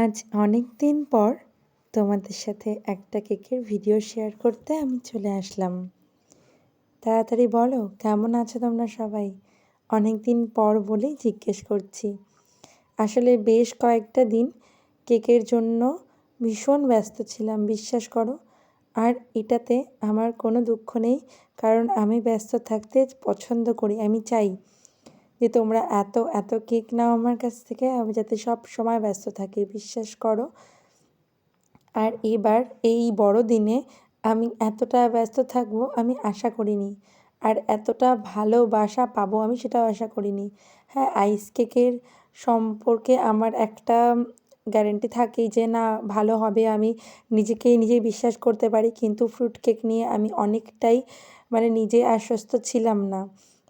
আজ অনেক দিন পর তোমাদের সাথে একটা কেকের ভিডিও শেয়ার করতে আমি চলে আসলাম। তাড়াতাড়ি বলো, কেমন আছো তোমরা সবাই? অনেক দিন পর বলেই জিজ্ঞেস করছি। আসলে বেশ কয়েকটা দিন কেকের জন্য ভীষণ ব্যস্ত ছিলাম, বিশ্বাস করো। আর এটাতে আমার কোনো দুঃখ নেই, কারণ আমি ব্যস্ত থাকতে পছন্দ করি। আমি চাই যে তোমরা এত এত কেক নাও আমার কাছ থেকে, আমি যাতে সব সময় ব্যস্ত থাকি, বিশ্বাস করো। আর এবার এই বড়দিনে আমি এতটা ব্যস্ত থাকবো আমি আশা করিনি, আর এতটা ভালোবাসা পাবো আমি সেটাও আশা করিনি। হ্যাঁ, আইস কেকের সম্পর্কে আমার একটা গ্যারেন্টি থাকেই যে না, ভালো হবে, আমি নিজেই বিশ্বাস করতে পারি। কিন্তু ফ্রুট কেক নিয়ে আমি অনেকটাই নিজে আশ্বস্ত ছিলাম না।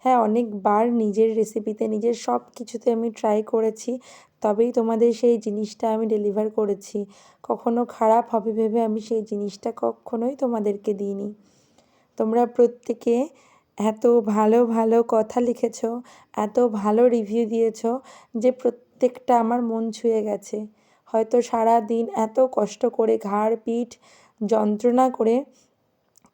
হ্যাঁ, অনেকবার নিজের রেসিপিতে নিজের সব কিছুতে আমি ট্রাই করেছি, তবেই তোমাদের সেই জিনিসটা আমি ডেলিভার করেছি। কখনো খারাপ হবে ভেবে আমি সেই জিনিসটা কখনোই তোমাদেরকে দিইনি। তোমরা প্রত্যেকে এত ভালো ভালো কথা লিখেছ, এত ভালো রিভিউ দিয়েছ যে প্রত্যেকটা আমার মন ছুঁয়ে গেছে। হয়তো সারা দিন এত কষ্ট করে ঘাড় পিঠ যন্ত্রণা করে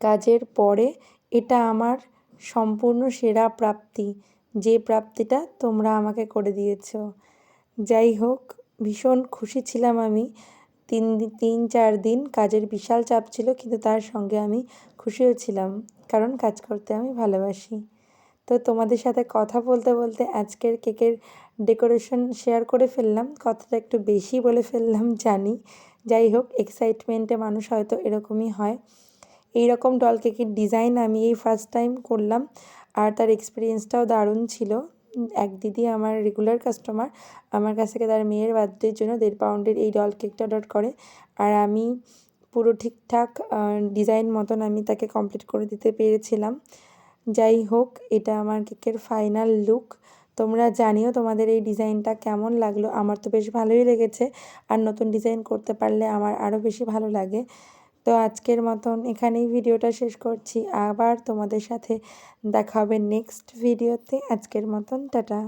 কাজের পরে এটা আমার সম্পূর্ণ সেরা প্রাপ্তি, যে প্রাপ্তিটা তোমরা আমাকে করে দিয়েছো। যাই হোক, ভীষণ খুশি ছিলাম আমি। 3-4 দিন কাজের বিশাল চাপ ছিল, কিন্তু তার সঙ্গে আমি খুশিও ছিলাম, কারণ কাজ করতে আমি ভালোবাসি। তো তোমাদের সাথে কথা বলতে বলতে আজকের কেকের ডেকোরেশন শেয়ার করে ফেললাম, কথাটা একটু বেশি বলে ফেললাম জানি। যাই হোক, এক্সাইটমেন্টে মানুষ হয়তো এরকমই হয়। এই রকম ডল কেকের ডিজাইন আমি এই ফার্স্ট টাইম করলাম, আর তার এক্সপিরিয়েন্সটাও দারুণ ছিল। এক দিদি আমার রেগুলার কাস্টমার, আমার কাছ থেকে তার মেয়ের বার্থডের জন্য 1.5 পাউন্ডের এই ডল কেকটা অর্ডার করে, আর আমি পুরো ঠিকঠাক ডিজাইন মতন আমি তাকে কমপ্লিট করে দিতে পেরেছিলাম। যাই হোক, এটা আমার কেকের ফাইনাল লুক। তোমরা জানিও তোমাদের এই ডিজাইনটা কেমন লাগলো। আমার তো বেশ ভালোই লেগেছে, আর নতুন ডিজাইন করতে পারলে আমার আরও বেশি ভালো লাগে। তো আজকের মতন এখানেই ভিডিওটা শেষ করছি। আবার তোমাদের সাথে দেখা হবে নেক্সট ভিডিওতে। আজকের মতন টাটা।